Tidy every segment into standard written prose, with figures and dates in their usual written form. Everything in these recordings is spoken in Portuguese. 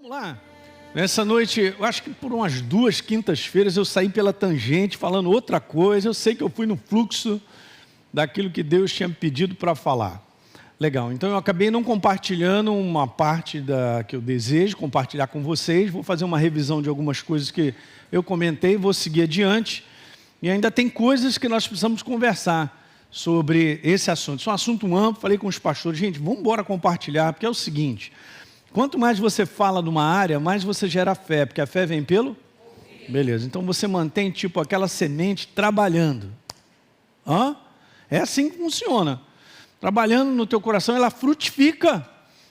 Vamos lá. Nessa noite, eu acho que por umas 2 quintas-feiras eu saí pela tangente falando outra coisa. Eu sei que eu fui no fluxo daquilo que Deus tinha me pedido para falar. Legal, então eu acabei não compartilhando uma parte que eu desejo compartilhar com vocês. Vou fazer uma revisão de algumas coisas que eu comentei, vou seguir adiante. E ainda tem coisas que nós precisamos conversar sobre esse assunto. Isso é um assunto amplo, falei com os pastores, gente, vamos embora compartilhar, porque é o seguinte: quanto mais você fala numa área, mais você gera fé, porque a fé vem pelo? Beleza, então você mantém tipo aquela semente trabalhando. É assim que funciona. Trabalhando no teu coração, ela frutifica.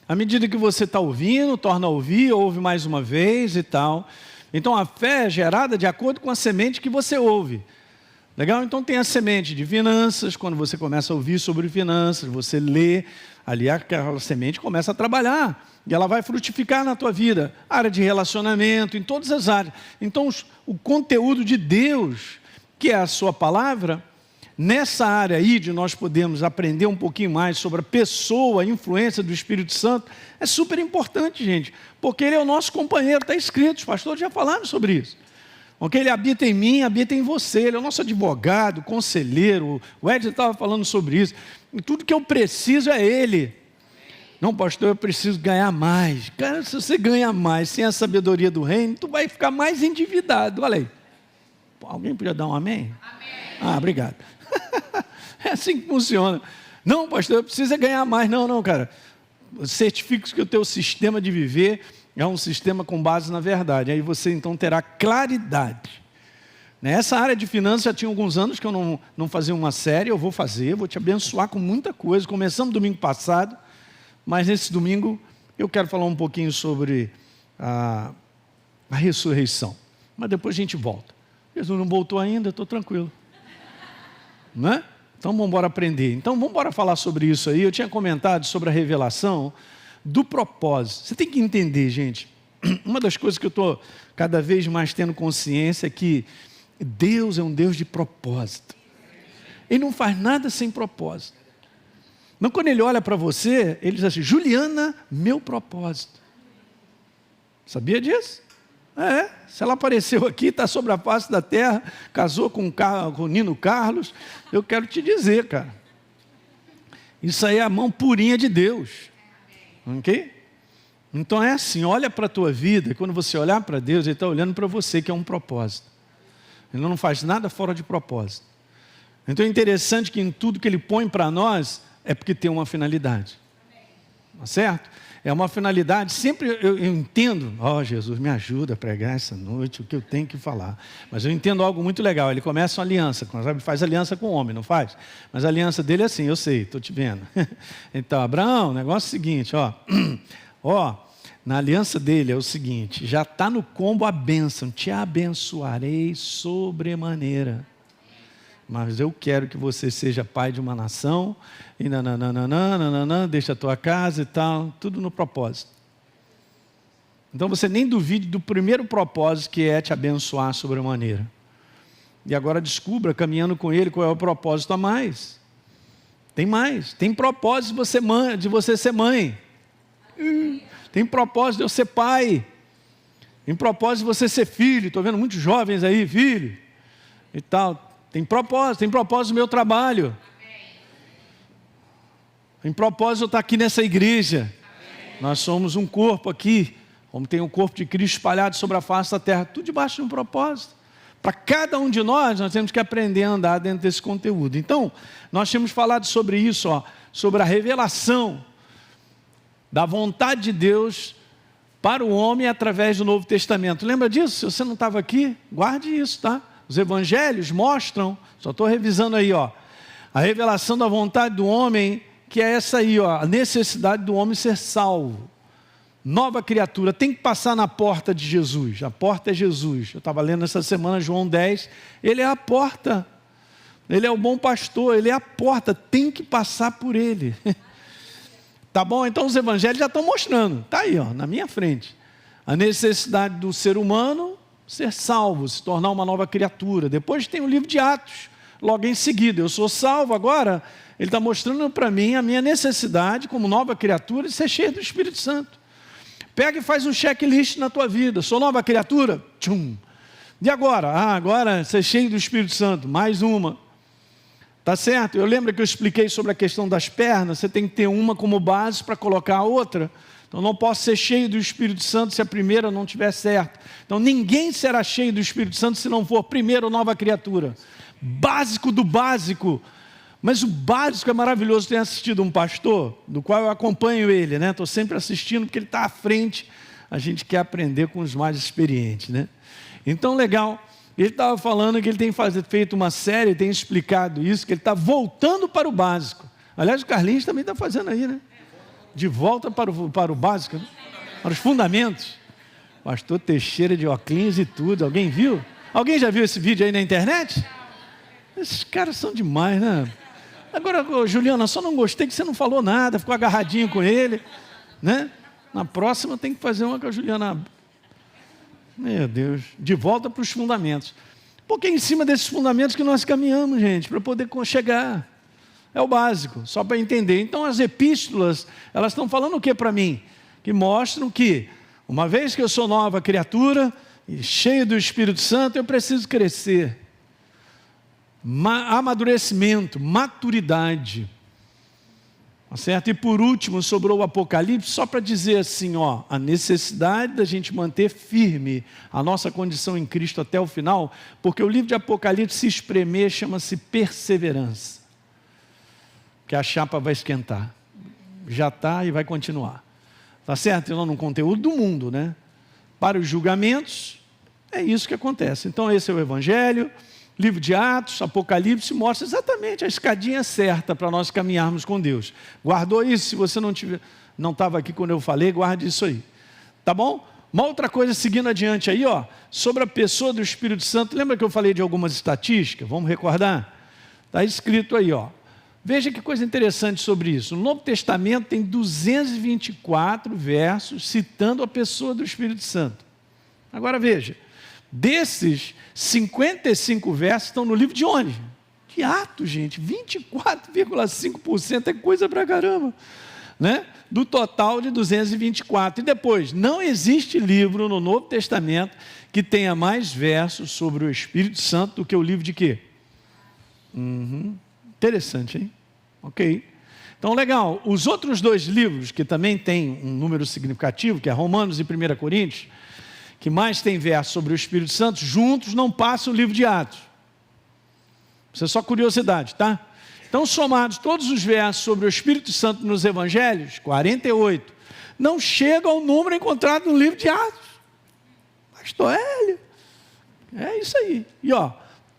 À medida que você está ouvindo, torna a ouvir, ouve mais uma vez e tal. Então a fé é gerada de acordo com a semente que você ouve. Legal? Então tem a semente de finanças. Quando você começa a ouvir sobre finanças, você lê, ali aquela semente começa a trabalhar. E ela vai frutificar na tua vida. Área de relacionamento, em todas as áreas. Então o conteúdo de Deus, que é a sua palavra, nessa área aí de nós podemos aprender um pouquinho mais sobre a pessoa, a influência do Espírito Santo, é super importante, gente, porque ele é o nosso companheiro, está escrito, os pastores já falaram sobre isso. Okay? Ele habita em mim, habita em você, ele é o nosso advogado, conselheiro, o Ed estava falando sobre isso, e tudo que eu preciso é ele. Não, pastor, eu preciso ganhar mais. Cara, se você ganhar mais sem a sabedoria do reino, tu vai ficar mais endividado. Olha aí. Alguém podia dar um amém? Amém. Obrigado. É assim que funciona. Não, pastor, eu preciso ganhar mais. Não, cara. Certifique que o teu sistema de viver é um sistema com base na verdade. Aí você então terá claridade. Nessa área de finanças já tinha alguns anos que eu não fazia uma série. Eu vou fazer, vou te abençoar com muita coisa. Começamos domingo passado, mas nesse domingo eu quero falar um pouquinho sobre a ressurreição. Mas depois a gente volta. Jesus não voltou ainda, estou tranquilo. Né? Então vamos embora aprender. Então vamos embora falar sobre isso aí. Eu tinha comentado sobre a revelação do propósito. Você tem que entender, gente, uma das coisas que eu estou cada vez mais tendo consciência é que Deus é um Deus de propósito. Ele não faz nada sem propósito. Mas quando Ele olha para você, Ele diz assim: Juliana, meu propósito. Sabia disso? Se ela apareceu aqui, está sobre a face da terra, casou com o Nino Carlos, eu quero te dizer, cara, isso aí é a mão purinha de Deus, ok? Então é assim, olha para a tua vida, e quando você olhar para Deus, Ele está olhando para você, que é um propósito. Ele não faz nada fora de propósito. Então é interessante que em tudo que Ele põe para nós, é porque tem uma finalidade, tá certo? É uma finalidade, sempre eu entendo, Jesus, me ajuda a pregar essa noite, o que eu tenho que falar. Mas eu entendo algo muito legal, ele começa uma aliança, sabe? Faz aliança com o homem, não faz? Mas a aliança dele é assim, eu sei, estou te vendo. Então, Abraão, o negócio é o seguinte, na aliança dele é o seguinte, já está no combo a bênção, te abençoarei sobremaneira. Mas eu quero que você seja pai de uma nação, e deixa a tua casa e tal, tudo no propósito. Então você nem duvide do primeiro propósito, que é te abençoar sobremaneira. E agora descubra, caminhando com Ele, qual é o propósito a mais. Tem mais, tem propósito de você ser mãe. Tem propósito de eu ser pai. Tem propósito de você ser filho. Estou vendo muitos jovens aí, filho, e tal. Tem propósito do meu trabalho. Tem propósito de eu estar aqui nessa igreja. Nós somos um corpo aqui, como tem um corpo de Cristo espalhado sobre a face da terra, tudo debaixo de um propósito. Para cada um de nós temos que aprender a andar dentro desse conteúdo. Então, nós tínhamos falado sobre isso, sobre a revelação da vontade de Deus para o homem através do Novo Testamento. Lembra disso? Se você não estava aqui, guarde isso, tá? Os evangelhos mostram, só estou revisando aí, a revelação da vontade do homem, que é essa aí, a necessidade do homem ser salvo. Nova criatura, tem que passar na porta de Jesus, a porta é Jesus. Eu estava lendo essa semana João 10, Ele é a porta, Ele é o bom pastor, Ele é a porta, tem que passar por Ele. Tá bom? Então os evangelhos já estão mostrando, está aí, na minha frente, a necessidade do ser humano ser salvo, se tornar uma nova criatura. Depois tem o livro de Atos, logo em seguida, eu sou salvo agora. Ele está mostrando para mim a minha necessidade como nova criatura de ser cheio do Espírito Santo. Pega e faz um checklist na tua vida. Sou nova criatura? Tchum. E agora? Agora você é cheio do Espírito Santo. Mais uma. Tá certo? Eu lembro que eu expliquei sobre a questão das pernas. Você tem que ter uma como base para colocar a outra. Então não posso ser cheio do Espírito Santo se a primeira não estiver certa. Então ninguém será cheio do Espírito Santo se não for primeiro nova criatura. Básico do básico. Mas o básico é maravilhoso. Tenho assistido um pastor, do qual eu acompanho ele, né? Estou sempre assistindo porque ele está à frente. A gente quer aprender com os mais experientes, né? Então, legal. Ele estava falando que ele tem feito uma série, tem explicado isso, que ele está voltando para o básico. Aliás, o Carlinhos também está fazendo aí, né? De volta para o básico, né? Para os fundamentos. Pastor Teixeira de óculos e tudo. Alguém viu? Alguém já viu esse vídeo aí na internet? Esses caras são demais, né? Agora, Juliana, só não gostei que você não falou nada, ficou agarradinho com ele, né? Na próxima tem que fazer uma com a Juliana. Meu Deus, de volta para os fundamentos. Porque é em cima desses fundamentos que nós caminhamos, gente, para poder chegar. É o básico, só para entender. Então as epístolas, elas estão falando o que para mim? Que mostram que, uma vez que eu sou nova criatura, e cheio do Espírito Santo, eu preciso crescer. Amadurecimento, maturidade. Certo? E por último, sobrou o Apocalipse, só para dizer assim, ó, a necessidade da gente manter firme a nossa condição em Cristo até o final, porque o livro de Apocalipse, se espremer, chama-se perseverança. Que a chapa vai esquentar. Já está e vai continuar. Tá certo? Então, no conteúdo do mundo, né? Para os julgamentos, é isso que acontece. Então, esse é o Evangelho. Livro de Atos, Apocalipse, mostra exatamente a escadinha certa para nós caminharmos com Deus. Guardou isso? Se você não estava aqui quando eu falei, guarde isso aí. Tá bom? Uma outra coisa, seguindo adiante aí, ó, sobre a pessoa do Espírito Santo. Lembra que eu falei de algumas estatísticas? Vamos recordar? Está escrito aí, ó. Veja que coisa interessante sobre isso. No Novo Testamento tem 224 versos citando a pessoa do Espírito Santo. Agora veja. Desses, 55 versos estão no livro de onde? De Atos, gente. 24,5% é coisa pra caramba, né? Do total de 224. E depois, não existe livro no Novo Testamento que tenha mais versos sobre o Espírito Santo do que o livro de quê? Interessante, hein? Ok. Então, legal. Os outros dois livros, que também têm um número significativo, que é Romanos e 1 Coríntios, que mais tem versos sobre o Espírito Santo, juntos não passa o livro de Atos. Isso é só curiosidade, tá? Então, somados todos os versos sobre o Espírito Santo nos Evangelhos, 48, não chega ao número encontrado no livro de Atos. Pastor Hélio, é isso aí. E ó,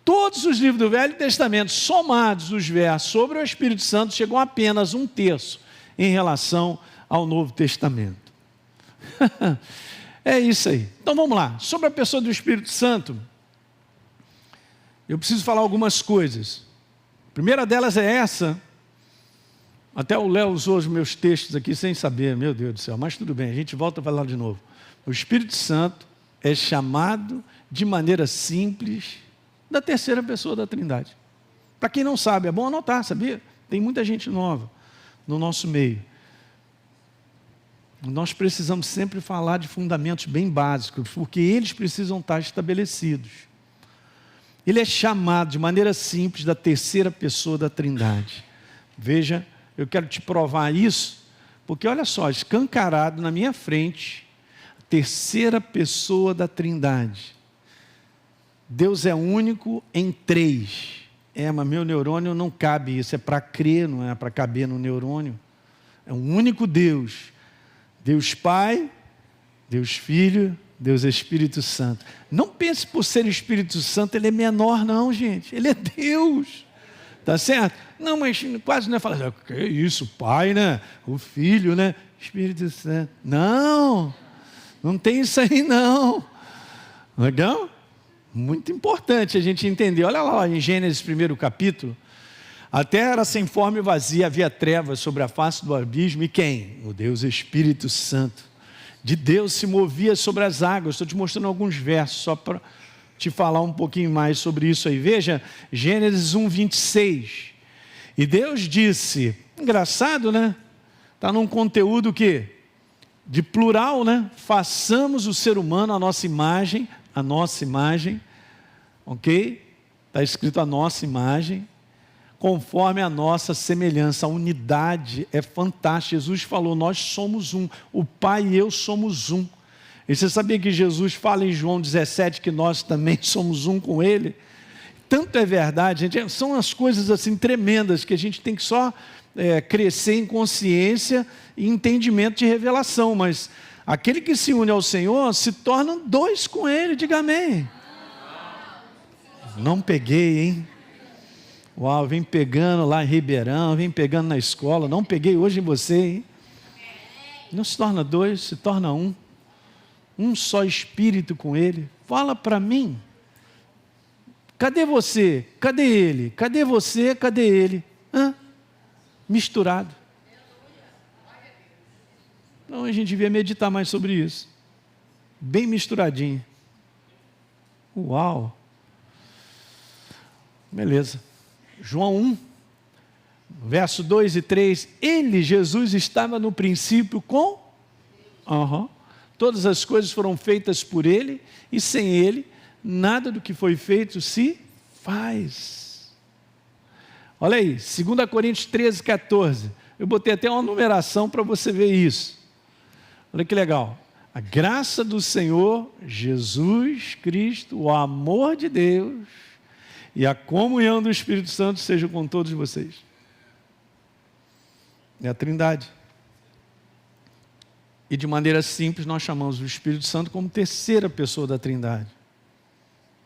todos os livros do Velho Testamento, somados os versos sobre o Espírito Santo, chegam a apenas 1/3 em relação ao Novo Testamento. É isso aí. Então vamos lá. Sobre a pessoa do Espírito Santo, eu preciso falar algumas coisas. A primeira delas é essa. Até o Léo usou os meus textos aqui sem saber, meu Deus do céu. Mas tudo bem, a gente volta a falar de novo. O Espírito Santo é chamado de maneira simples da terceira pessoa da Trindade. Para quem não sabe, é bom anotar, sabia? Tem muita gente nova no nosso meio. Nós precisamos sempre falar de fundamentos bem básicos, porque eles precisam estar estabelecidos. Ele é chamado de maneira simples da terceira pessoa da Trindade. Veja, eu quero te provar isso, porque olha só, escancarado na minha frente, a terceira pessoa da Trindade. Deus é único em 3. Mas meu neurônio não cabe isso, é para crer, não é para caber no neurônio. É um único Deus. Deus Pai, Deus Filho, Deus Espírito Santo. Não pense por ser Espírito Santo, ele é menor não, gente. Ele é Deus. Tá certo? Não, mas quase não é falar, que isso, Pai, né? O Filho, né? Espírito Santo. Não tem isso aí não. Legal? Muito importante a gente entender. Olha lá em Gênesis 1º capítulo. A terra era sem forma e vazia, havia trevas sobre a face do abismo, e quem? O Deus Espírito Santo. De Deus se movia sobre as águas. Estou te mostrando alguns versos, só para te falar um pouquinho mais sobre isso aí. Veja, Gênesis 1:26. E Deus disse, engraçado, né? Está num conteúdo que de plural, né? Façamos o ser humano a nossa imagem, ok? Está escrito a nossa imagem, conforme a nossa semelhança. A unidade é fantástica. Jesus falou, nós somos um, o Pai e eu somos um. E você sabia que Jesus fala em João 17 que nós também somos um com Ele? Tanto é verdade, gente, são as coisas assim tremendas que a gente tem que só crescer em consciência e entendimento de revelação, mas aquele que se une ao Senhor se torna dois com Ele, diga amém. Não peguei, hein? Uau, vem pegando lá em Ribeirão, vem pegando na escola, não peguei hoje em você, hein? Não se torna dois, se torna um. Um só espírito com Ele. Fala para mim. Cadê você? Cadê ele? Cadê você? Cadê ele? Misturado. Então a gente devia meditar mais sobre isso. Bem misturadinho. Uau! Beleza. João 1, verso 2 e 3. Ele, Jesus, estava no princípio com... Todas as coisas foram feitas por Ele, e sem Ele, nada do que foi feito se faz. Olha aí, 2 Coríntios 13, 14. Eu botei até uma numeração para você ver isso. Olha que legal. A graça do Senhor Jesus Cristo, o amor de Deus e a comunhão do Espírito Santo sejam com todos vocês. É a Trindade. E de maneira simples nós chamamos o Espírito Santo como terceira pessoa da Trindade.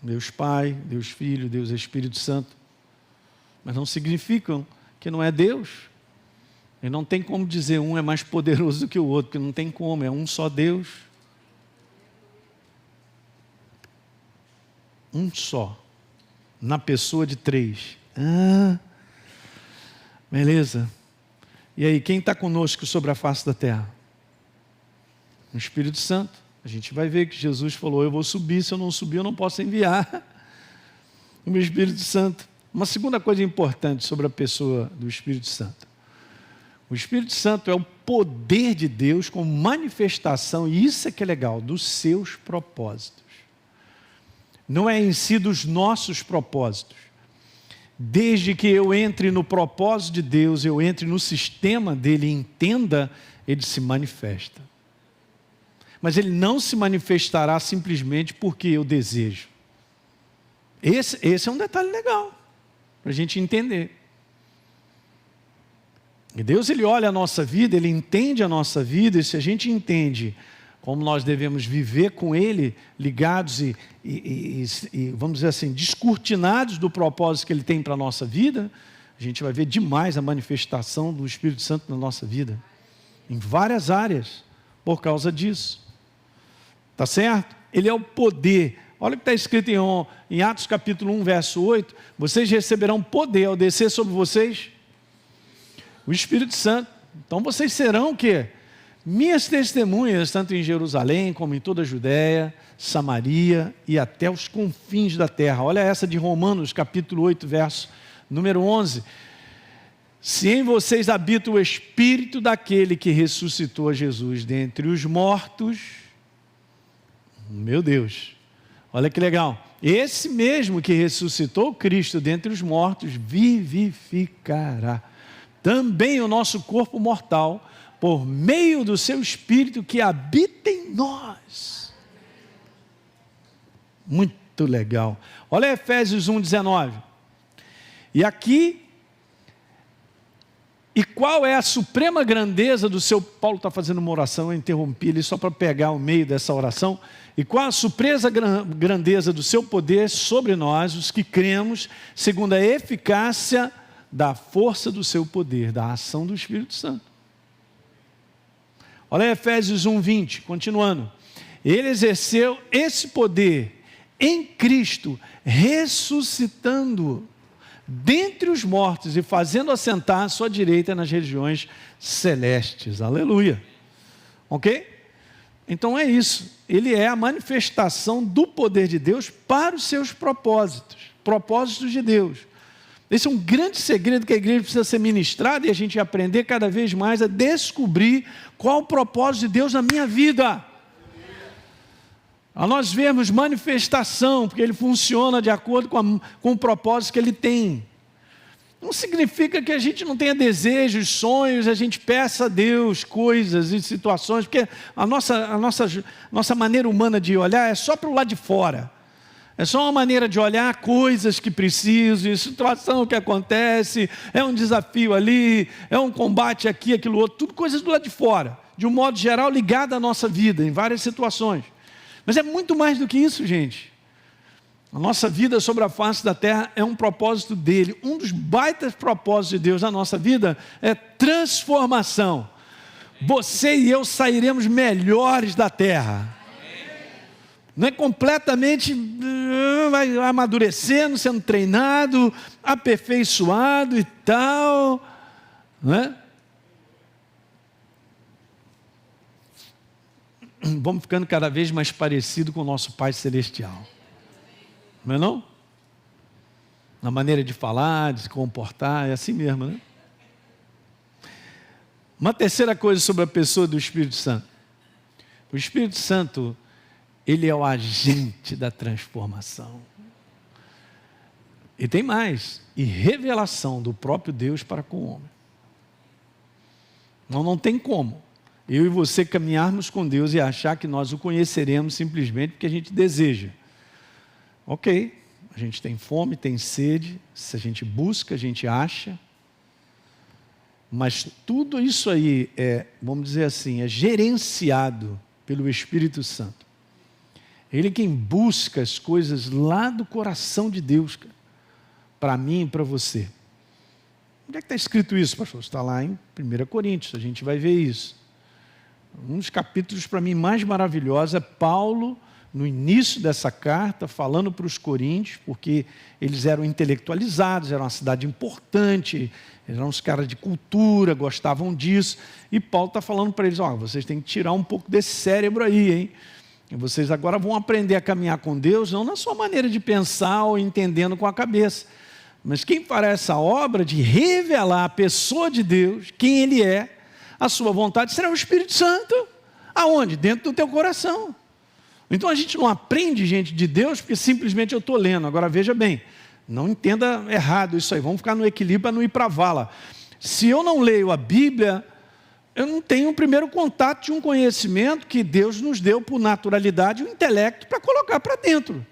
Deus Pai, Deus Filho, Deus Espírito Santo. Mas não significam que não é Deus. E não tem como dizer um é mais poderoso do que o outro, porque não tem como, é um só Deus. Um só. Na pessoa de três. Beleza. E aí, quem está conosco sobre a face da terra? O Espírito Santo. A gente vai ver que Jesus falou, eu vou subir, se eu não subir eu não posso enviar o meu Espírito Santo. Uma segunda coisa importante sobre a pessoa do Espírito Santo. O Espírito Santo é o poder de Deus com manifestação, e isso é que é legal, dos seus propósitos. Não é em si dos nossos propósitos. Desde que eu entre no propósito de Deus, eu entre no sistema dele e entenda, ele se manifesta. Mas ele não se manifestará simplesmente porque eu desejo. Esse é um detalhe legal, para a gente entender. E Deus, ele olha a nossa vida, ele entende a nossa vida, e se a gente entende como nós devemos viver com ele, ligados e vamos dizer assim, descortinados do propósito que ele tem para a nossa vida, a gente vai ver demais a manifestação do Espírito Santo na nossa vida, em várias áreas, por causa disso. Tá certo? Ele é o poder. Olha o que está escrito em Atos capítulo 1, verso 8. Vocês receberão poder ao descer sobre vocês o Espírito Santo. Então vocês serão o quê? Minhas testemunhas, tanto em Jerusalém, como em toda a Judéia, Samaria e até os confins da terra. Olha essa de Romanos capítulo 8, verso número 11. Se em vocês habita o Espírito daquele que ressuscitou a Jesus dentre os mortos... Meu Deus, olha que legal. Esse mesmo que ressuscitou Cristo dentre os mortos, vivificará também o nosso corpo mortal, por meio do seu Espírito que habita em nós. Muito legal. Olha Efésios 1:19. E aqui, e qual é a suprema grandeza do seu... Paulo está fazendo uma oração, eu interrompi ele só para pegar o meio dessa oração. E qual a suprema grandeza do seu poder sobre nós, os que cremos, segundo a eficácia da força do seu poder, da ação do Espírito Santo. Olha Efésios 1:20, continuando. Ele exerceu esse poder em Cristo, ressuscitando dentre os mortos e fazendo assentar à sua direita nas regiões celestes. Aleluia. Ok? Então é isso. Ele é a manifestação do poder de Deus para os seus propósitos. Propósitos de Deus. Esse é um grande segredo que a igreja precisa ser ministrada e a gente aprender cada vez mais a descobrir qual o propósito de Deus na minha vida. A nós vermos manifestação, porque Ele funciona de acordo com o propósito que Ele tem. Não significa que a gente não tenha desejos, sonhos, a gente peça a Deus coisas e situações, porque a nossa maneira humana de olhar é só para o lado de fora. É só uma maneira de olhar coisas que precisam, situação que acontece, é um desafio ali, é um combate aqui, aquilo outro, tudo coisas do lado de fora, de um modo geral ligado à nossa vida, em várias situações. Mas é muito mais do que isso, gente. A nossa vida sobre a face da terra é um propósito dele. Um dos baitas propósitos de Deus na nossa vida é transformação. Você e eu sairemos melhores da terra. Não é completamente, vai amadurecendo, sendo treinado, aperfeiçoado e tal, não é? Vamos ficando cada vez mais parecido com o nosso Pai Celestial. Não é não? Na maneira de falar, de se comportar, é assim mesmo, né? Uma terceira coisa sobre a pessoa do Espírito Santo. O Espírito Santo, ele é o agente da transformação. E tem mais, e revelação do próprio Deus para com o homem. Não tem como eu e você caminharmos com Deus e achar que nós o conheceremos simplesmente porque a gente deseja. Ok, a gente tem fome, tem sede, se a gente busca, a gente acha, mas tudo isso aí é, vamos dizer assim, é gerenciado pelo Espírito Santo. Ele é quem busca as coisas lá do coração de Deus, para mim e para você. Onde é que está escrito isso, pastor? Está lá em 1 Coríntios, a gente vai ver isso. Um dos capítulos para mim mais maravilhosos é Paulo, no início dessa carta, falando para os coríntios, porque eles eram intelectualizados, eram uma cidade importante, eram uns caras de cultura, gostavam disso, e Paulo está falando para eles, vocês têm que tirar um pouco desse cérebro aí, hein? E vocês agora vão aprender a caminhar com Deus, não na sua maneira de pensar ou entendendo com a cabeça, mas quem fará essa obra de revelar a pessoa de Deus, quem Ele é, a sua vontade, será o Espírito Santo. Aonde? Dentro do teu coração. Então a gente não aprende, gente, de Deus, porque simplesmente eu estou lendo. Agora veja bem, não entenda errado isso aí, vamos ficar no equilíbrio para não ir para a vala. Se eu não leio a Bíblia, eu não tenho o primeiro contato de um conhecimento que Deus nos deu por naturalidade, o intelecto, para colocar para dentro.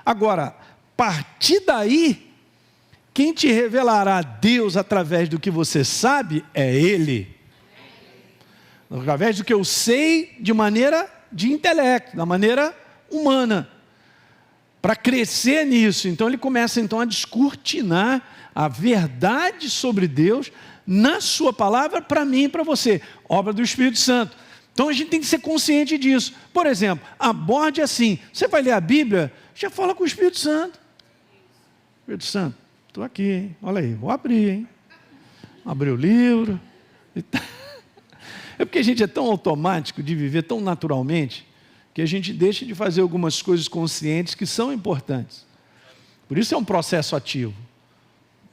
Agora, a partir daí, quem te revelará Deus através do que você sabe é Ele. Através do que eu sei de maneira de intelecto, da maneira humana, para crescer nisso. Então ele começa então a descortinar a verdade sobre Deus na sua palavra para mim e para você, obra do Espírito Santo. Então a gente tem que ser consciente disso. Por exemplo, aborde assim, você vai ler a Bíblia, já fala com o Espírito Santo. Espírito Santo, estou aqui, hein? Olha aí, vou abrir, hein? Abrir o livro e tal. É porque a gente é tão automático de viver tão naturalmente que a gente deixa de fazer algumas coisas conscientes que são importantes. Por isso é um processo ativo.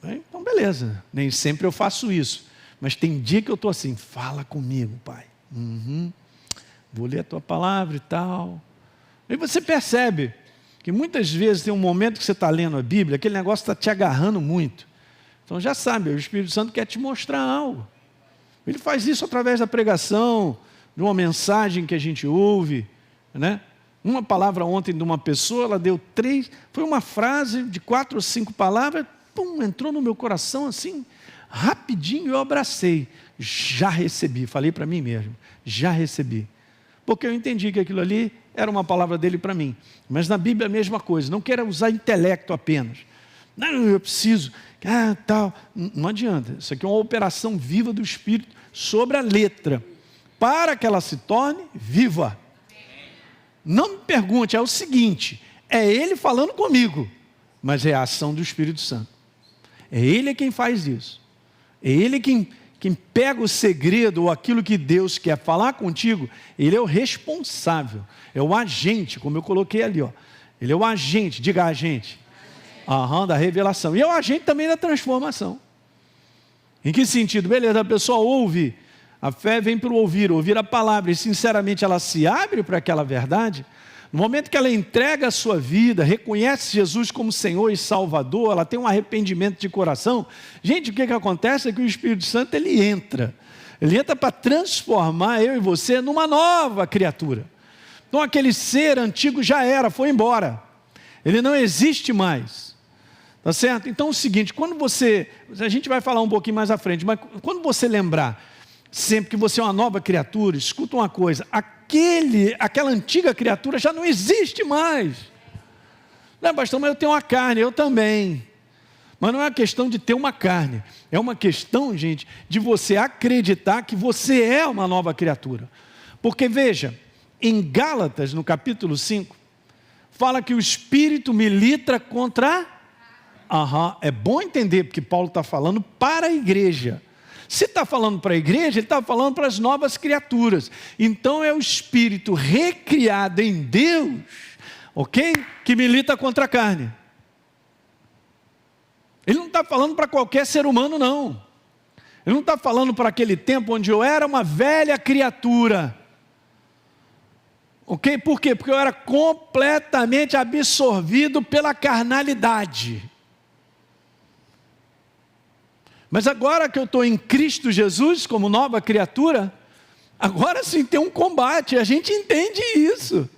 Então beleza, nem sempre eu faço isso, mas tem dia que eu estou assim, fala comigo, Pai. Vou ler a tua palavra e tal. E você percebe que muitas vezes tem um momento que você está lendo a Bíblia, aquele negócio está te agarrando muito. Então já sabe, o Espírito Santo quer te mostrar algo. Ele faz isso através da pregação, de uma mensagem que a gente ouve, né? Uma palavra ontem de uma pessoa, ela deu 3, foi uma frase de 4 ou 5 palavras, pum, entrou no meu coração assim, rapidinho eu abracei, já recebi, falei para mim mesmo, já recebi, porque eu entendi que aquilo ali era uma palavra dele para mim, mas na Bíblia é a mesma coisa, não quero usar intelecto apenas, não, eu preciso, tal, não adianta, isso aqui é uma operação viva do Espírito sobre a letra, para que ela se torne viva. Não me pergunte, é o seguinte, é Ele falando comigo, mas é a ação do Espírito Santo, é Ele quem faz isso, é Ele quem pega o segredo ou aquilo que Deus quer falar contigo, Ele é o responsável, é o agente, como eu coloquei ali, Ele é o agente, diga agente. Da revelação. E é o agente também da transformação. Em que sentido? Beleza, a pessoa ouve, a fé vem para o ouvir a palavra, e sinceramente ela se abre para aquela verdade. No momento que ela entrega a sua vida, reconhece Jesus como Senhor e Salvador, ela tem um arrependimento de coração. Gente, o que acontece é que o Espírito Santo, ele entra para transformar eu e você numa nova criatura. Então aquele ser antigo já era, foi embora. Ele não existe mais. Tá certo? Então é o seguinte, a gente vai falar um pouquinho mais à frente, mas quando você lembrar sempre que você é uma nova criatura, escuta uma coisa, aquela antiga criatura já não existe mais. Não, pastor, mas eu tenho uma carne, eu também. Mas não é uma questão de ter uma carne, é uma questão, gente, de você acreditar que você é uma nova criatura. Porque veja, em Gálatas, no capítulo 5, fala que o Espírito milita contra... é bom entender, porque Paulo está falando para a igreja. Se está falando para a igreja, ele está falando para as novas criaturas. Então é o Espírito recriado em Deus, ok? Que milita contra a carne. Ele não está falando para qualquer ser humano, não. Ele não está falando para aquele tempo onde eu era uma velha criatura. Ok? Por quê? Porque eu era completamente absorvido pela carnalidade. Mas agora que eu estou em Cristo Jesus, como nova criatura, agora sim tem um combate, a gente entende isso.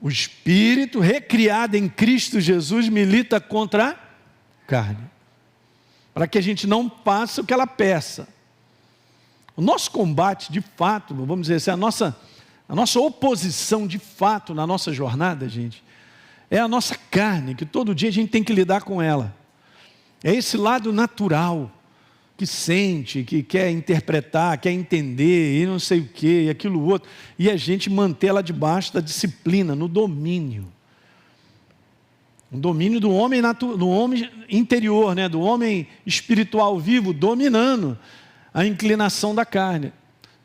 O Espírito recriado em Cristo Jesus milita contra a carne, para que a gente não faça o que ela peça. O nosso combate, de fato, vamos dizer assim, a nossa oposição, de fato, na nossa jornada, gente, é a nossa carne, que todo dia a gente tem que lidar com ela. É esse lado natural, que sente, que quer interpretar, quer entender, e não sei o que, e aquilo outro, e a gente manter ela debaixo da disciplina, no domínio. O domínio do homem interior, né? Do homem espiritual vivo, dominando a inclinação da carne.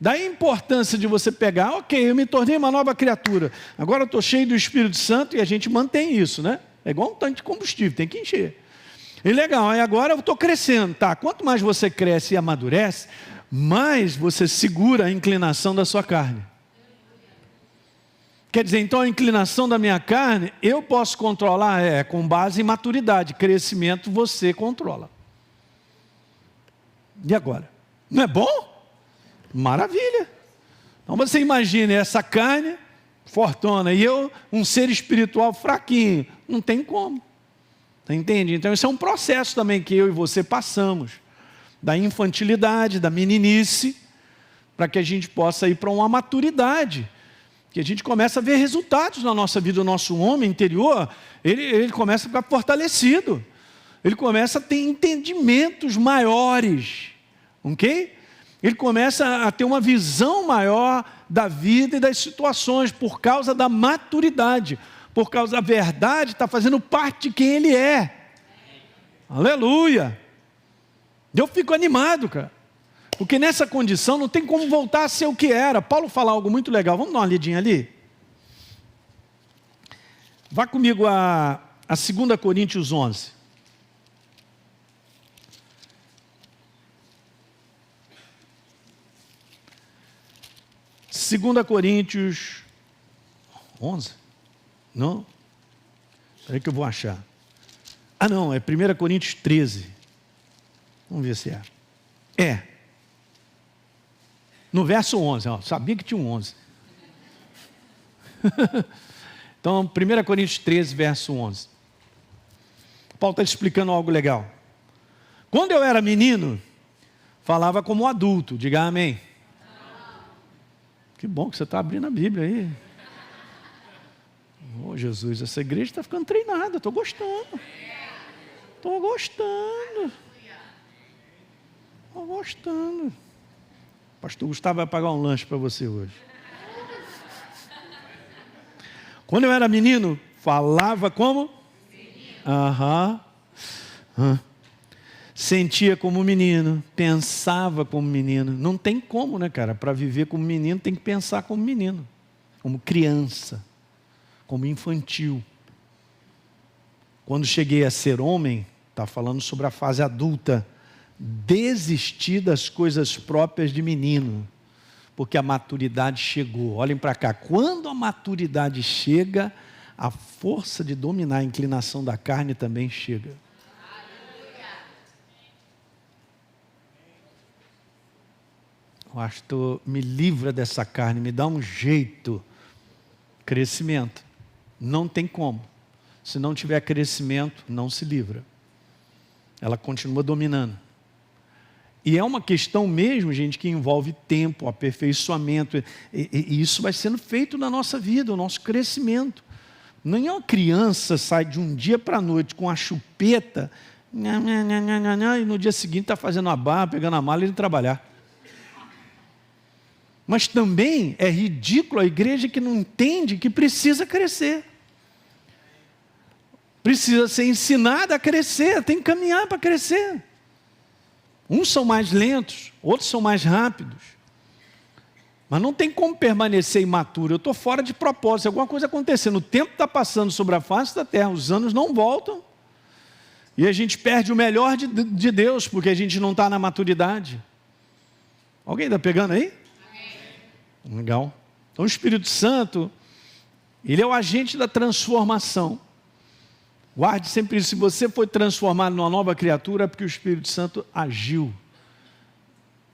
Daí a importância de você pegar, ok, eu me tornei uma nova criatura, agora eu estou cheio do Espírito Santo, e a gente mantém isso, né? É igual um tanque de combustível, tem que encher. E legal, aí agora eu estou crescendo, tá? Quanto mais você cresce e amadurece, mais você segura a inclinação da sua carne. Quer dizer, então a inclinação da minha carne, eu posso controlar, com base em maturidade, crescimento você controla. E agora? Não é bom? Maravilha. Então você imagine essa carne fortuna e eu, um ser espiritual fraquinho, não tem como. Entende? Então isso é um processo também que eu e você passamos, da infantilidade, da meninice, para que a gente possa ir para uma maturidade, que a gente começa a ver resultados na nossa vida. O nosso homem interior, ele começa a ficar fortalecido, ele começa a ter entendimentos maiores, ok? Ele começa a ter uma visão maior da vida e das situações, por causa da maturidade, por causa da verdade, está fazendo parte de quem ele é. Aleluia! Eu fico animado, cara, porque nessa condição não tem como voltar a ser o que era. Paulo fala algo muito legal, vamos dar uma lidinha ali? Vá comigo a 2 Coríntios 11. Segunda Coríntios 11. Não? Espera aí que eu vou achar. Não, é 1 Coríntios 13. Vamos ver se é. É. No verso 11, sabia que tinha um 11. Então, 1 Coríntios 13, verso 11. Paulo está explicando algo legal. Quando eu era menino, falava como adulto, diga amém. Que bom que você está abrindo a Bíblia aí. Oh, Jesus, essa igreja está ficando treinada, estou gostando. Estou gostando. Estou gostando. Pastor Gustavo vai pagar um lanche para você hoje. Quando eu era menino, falava como? Sentia como menino, pensava como menino. Não tem como, né, cara? Para viver como menino, tem que pensar como menino, como criança, como infantil. Quando cheguei a ser homem, está falando sobre a fase adulta, desisti das coisas próprias de menino, porque a maturidade chegou. Olhem para cá, quando a maturidade chega, a força de dominar a inclinação da carne também chega. Pastor, me livra dessa carne, me dá um jeito. Crescimento. Não tem como. Se não tiver crescimento, não se livra. Ela continua dominando. E é uma questão mesmo, gente, que envolve tempo, aperfeiçoamento. E isso vai sendo feito na nossa vida, o nosso crescimento. Nenhuma criança sai de um dia para a noite com a chupeta e no dia seguinte está fazendo a barra, pegando a mala e indo trabalhar. Mas também é ridículo a igreja que não entende que precisa crescer. Precisa ser ensinada a crescer, tem que caminhar para crescer. Uns são mais lentos, outros são mais rápidos. Mas não tem como permanecer imaturo. Eu estou fora de propósito, alguma coisa acontecendo. O tempo está passando sobre a face da terra, os anos não voltam. E a gente perde o melhor de Deus, porque a gente não está na maturidade. Alguém está pegando aí? Legal. Então o Espírito Santo, ele é o agente da transformação. Guarde sempre isso, se você foi transformado numa nova criatura, é porque o Espírito Santo agiu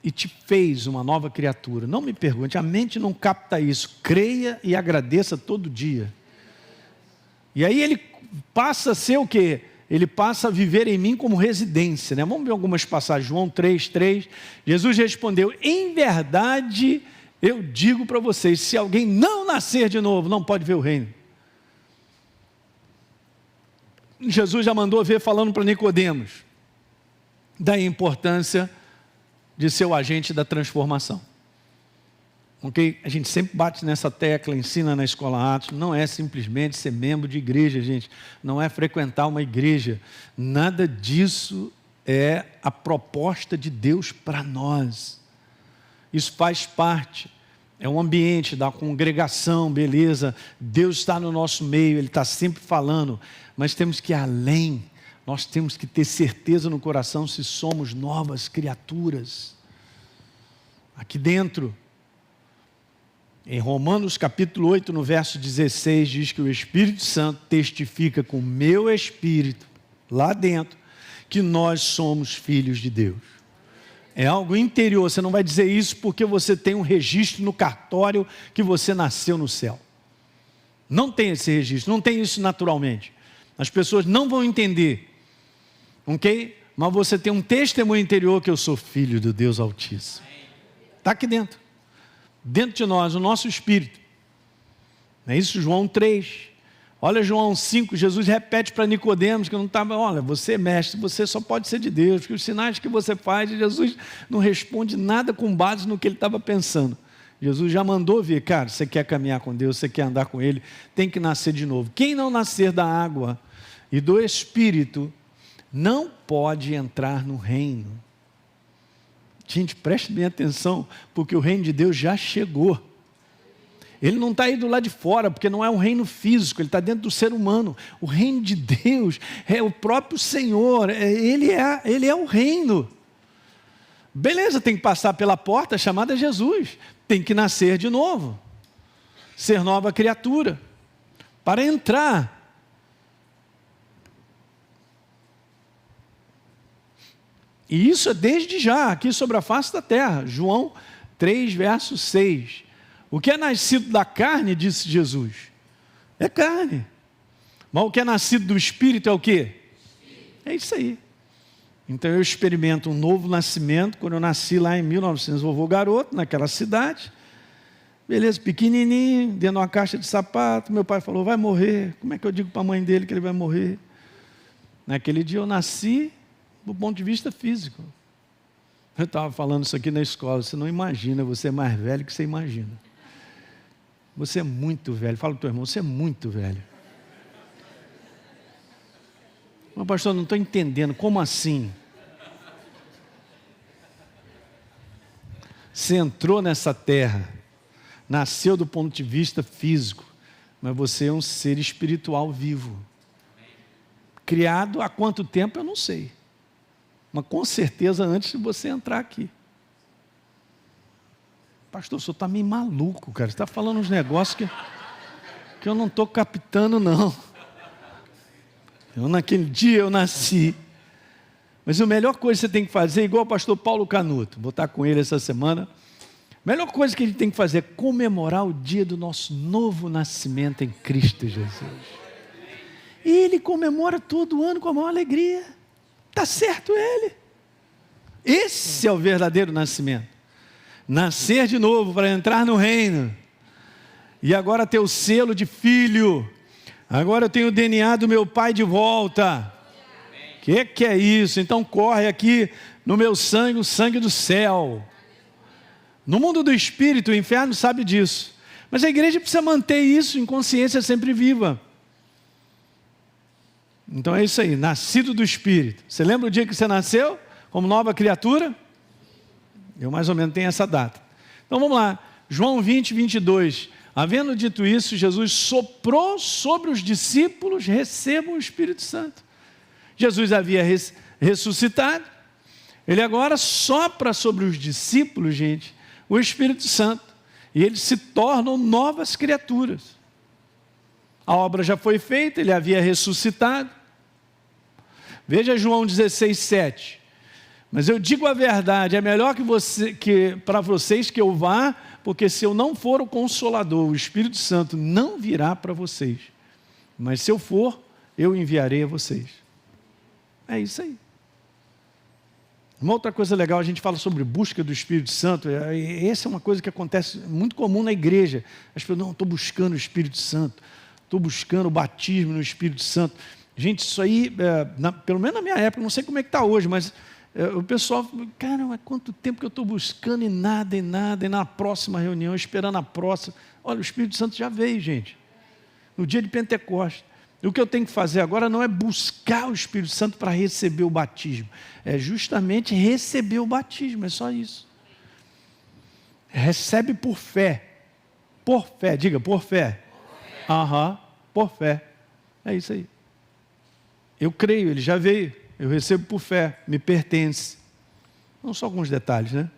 e te fez uma nova criatura. Não me pergunte, a mente não capta isso. Creia e agradeça todo dia. E aí ele passa a ser o quê? Ele passa a viver em mim como residência, né? Vamos ver algumas passagens. João 3:3. Jesus respondeu: em verdade eu digo para vocês, se alguém não nascer de novo, não pode ver o reino. Jesus já mandou ver falando para Nicodemos da importância de ser o agente da transformação. Ok? A gente sempre bate nessa tecla, ensina na escola Atos, não é simplesmente ser membro de igreja, gente, não é frequentar uma igreja, nada disso é a proposta de Deus para nós. Isso faz parte, é um ambiente da congregação, beleza, Deus está no nosso meio, Ele está sempre falando, mas temos que ir além, nós temos que ter certeza no coração se somos novas criaturas. Aqui dentro, em Romanos capítulo 8, no verso 16, diz que o Espírito Santo testifica com o meu espírito, lá dentro, que nós somos filhos de Deus. É algo interior, você não vai dizer isso porque você tem um registro no cartório que você nasceu no céu. Não tem esse registro, não tem isso naturalmente. As pessoas não vão entender, ok? Mas você tem um testemunho interior que eu sou filho do Deus Altíssimo. Está aqui dentro. Dentro de nós, o nosso espírito. É isso, João 3. Olha João 5, Jesus repete para Nicodemos, que não estava, olha, você é mestre, você só pode ser de Deus, porque os sinais que você faz, Jesus não responde nada com base no que ele estava pensando. Jesus já mandou ver, cara, você quer caminhar com Deus, você quer andar com Ele, tem que nascer de novo. Quem não nascer da água e do Espírito, não pode entrar no reino. Gente, preste bem atenção, porque o reino de Deus já chegou. Ele não está aí do lado de fora, porque não é um reino físico, ele está dentro do ser humano. O reino de Deus é o próprio Senhor, Ele é o reino. Beleza, tem que passar pela porta chamada Jesus, tem que nascer de novo, ser nova criatura, para entrar. E isso é desde já, aqui sobre a face da terra, João 3, verso 6. O que é nascido da carne, disse Jesus, é carne. Mas o que é nascido do Espírito é o quê? É isso aí. Então eu experimento um novo nascimento, quando eu nasci lá em 1900, vovô garoto, naquela cidade. Beleza, pequenininho, dentro de uma caixa de sapato, meu pai falou, vai morrer. Como é que eu digo para a mãe dele que ele vai morrer? Naquele dia eu nasci do ponto de vista físico. Eu estava falando isso aqui na escola, você não imagina, você é mais velho que você imagina. Você é muito velho. Fala para o teu irmão, você é muito velho. Mas pastor, não estou entendendo, como assim? Você entrou nessa terra, nasceu do ponto de vista físico, mas você é um ser espiritual vivo. Criado há quanto tempo eu não sei. Mas com certeza antes de você entrar aqui. Pastor, o senhor está meio maluco, cara. Você está falando uns negócios que eu não estou captando, não. Naquele dia eu nasci. Mas a melhor coisa que você tem que fazer, igual o pastor Paulo Canuto, vou estar com ele essa semana. A melhor coisa que a gente tem que fazer é comemorar o dia do nosso novo nascimento em Cristo Jesus. E ele comemora todo ano com a maior alegria. Está certo ele. Esse é o verdadeiro nascimento. Nascer de novo para entrar no reino. E agora ter o selo de filho. Agora eu tenho o DNA do meu pai de volta. Que é isso? Então corre aqui no meu sangue, o sangue do céu. No mundo do espírito, o inferno sabe disso. Mas a igreja precisa manter isso em consciência sempre viva. Então é isso aí, nascido do espírito. Você lembra o dia que você nasceu como nova criatura? Eu mais ou menos tenho essa data. Então vamos lá, João 20, 22. Havendo dito isso, Jesus soprou sobre os discípulos, recebam o Espírito Santo. Jesus havia ressuscitado, ele agora sopra sobre os discípulos, gente, o Espírito Santo, e eles se tornam novas criaturas. A obra já foi feita, ele havia ressuscitado. Veja João 16, 7. Mas eu digo a verdade, é melhor para vocês que eu vá, porque se eu não for o Consolador, o Espírito Santo não virá para vocês. Mas se eu for, eu enviarei a vocês. É isso aí. Uma outra coisa legal, a gente fala sobre busca do Espírito Santo. Essa é uma coisa que acontece muito comum na igreja. As pessoas, não, estou buscando o Espírito Santo. Estou buscando o batismo no Espírito Santo. Gente, isso aí, pelo menos na minha época, não sei como é que está hoje, mas o pessoal, caramba, quanto tempo que eu estou buscando e nada, e na próxima reunião, esperando a próxima. Olha, o Espírito Santo já veio, gente. No dia de Pentecostes. E o que eu tenho que fazer agora não é buscar o Espírito Santo para receber o batismo. É justamente receber o batismo, é só isso. Recebe por fé. Por fé, diga, por fé. Aham, por fé. É isso aí. Eu creio, ele já veio. Eu recebo por fé, me pertence. Não só alguns detalhes, né?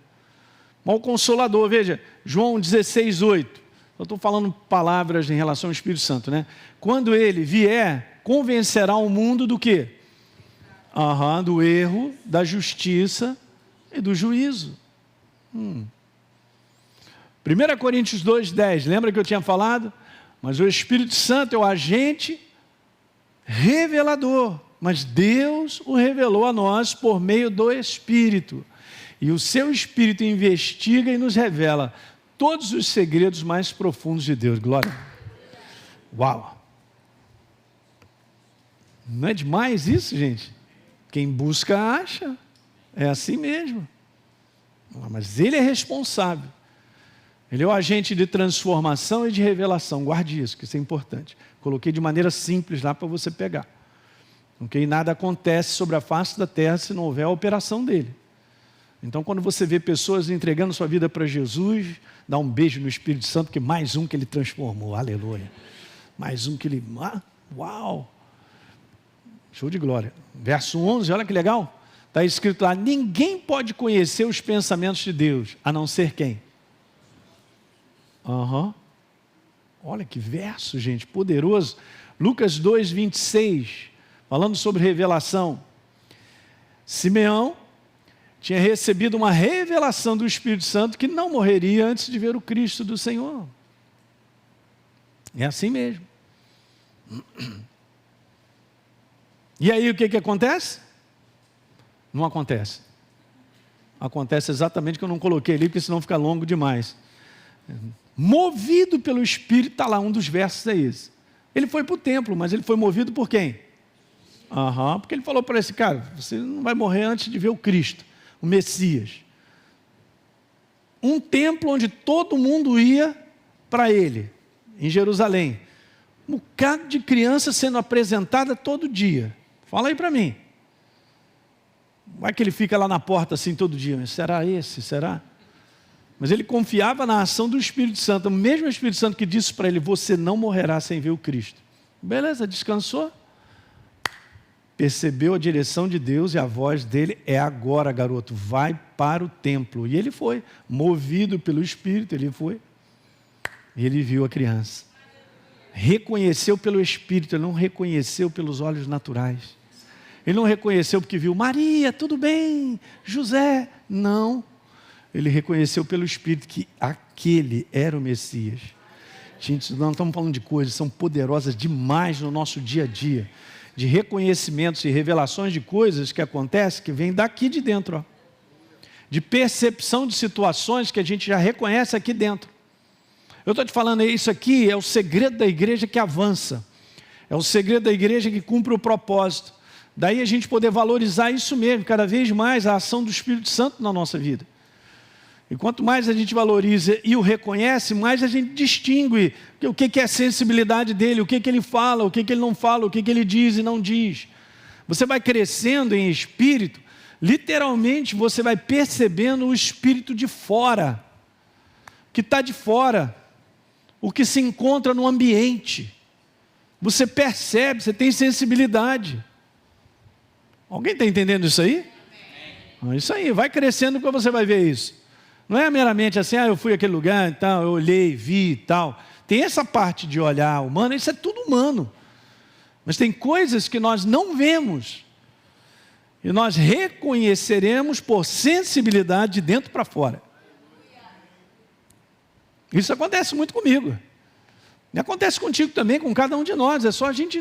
Mas o Consolador, veja, João 16, 8. Eu estou falando palavras em relação ao Espírito Santo, né? Quando ele vier, convencerá o mundo do quê? Do erro, da justiça e do juízo. 1 Coríntios 2, 10. Lembra que eu tinha falado? Mas o Espírito Santo é o agente revelador. Mas Deus o revelou a nós por meio do Espírito. E o seu Espírito investiga e nos revela todos os segredos mais profundos de Deus. Glória. Uau! Não é demais isso, gente? Quem busca, acha. É assim mesmo. Mas ele é responsável. Ele é o agente de transformação e de revelação. Guarde isso, que isso é importante. Coloquei de maneira simples lá para você pegar. Ok? Nada acontece sobre a face da terra se não houver a operação dele. Então, quando você vê pessoas entregando sua vida para Jesus, dá um beijo no Espírito Santo, que mais um que ele transformou, aleluia. Mais um que ele, uau, show de glória. Verso 11, olha que legal, está escrito lá, ninguém pode conhecer os pensamentos de Deus, a não ser quem? Olha que verso, gente, poderoso. Lucas 2, 26, falando sobre revelação. Simeão tinha recebido uma revelação do Espírito Santo que não morreria antes de ver o Cristo do Senhor. É assim mesmo. E aí o que acontece? Não acontece. Acontece exatamente o que eu não coloquei ali, porque senão fica longo demais. Movido pelo Espírito, está lá, um dos versos é esse. Ele foi para o templo, mas ele foi movido por quem? Porque ele falou para esse cara, você não vai morrer antes de ver o Cristo, o Messias. Um templo onde todo mundo ia para ele, em Jerusalém. Um bocado de criança sendo apresentada todo dia. Fala aí para mim. Vai que ele fica lá na porta assim todo dia, mas será esse? Será? Mas ele confiava na ação do Espírito Santo, o mesmo Espírito Santo que disse para ele, você não morrerá sem ver o Cristo. Beleza, descansou? percebeu a direção de Deus e a voz dele: é agora, garoto, vai para o templo. E ele foi, movido pelo Espírito, ele foi. E ele viu a criança. Reconheceu pelo Espírito, ele não reconheceu pelos olhos naturais. Ele não reconheceu porque viu: Maria, tudo bem, José. Não. Ele reconheceu pelo Espírito que aquele era o Messias. Gente, nós não estamos falando de coisas, são poderosas demais no nosso dia a dia. De reconhecimentos e revelações de coisas que acontecem, que vêm daqui de dentro. Ó. De percepção de situações que a gente já reconhece aqui dentro. Eu estou te falando, isso aqui é o segredo da igreja que avança. É o segredo da igreja que cumpre o propósito. Daí a gente poder valorizar isso mesmo, cada vez mais a ação do Espírito Santo na nossa vida. E quanto mais a gente valoriza e o reconhece, mais a gente distingue o que é a sensibilidade dele, o que ele fala, o que ele não fala, o que ele diz e não diz. Você vai crescendo em espírito, literalmente você vai percebendo o espírito de fora, que está de fora, o que se encontra no ambiente. Você percebe, você tem sensibilidade. Alguém está entendendo isso aí? Isso aí, vai crescendo que você vai ver isso. Não é meramente assim, eu fui àquele lugar e tal, eu olhei, vi e tal. Tem essa parte de olhar humano, isso é tudo humano. Mas tem coisas que nós não vemos. E nós reconheceremos por sensibilidade de dentro para fora. Isso acontece muito comigo. E acontece contigo também, com cada um de nós. É só a gente...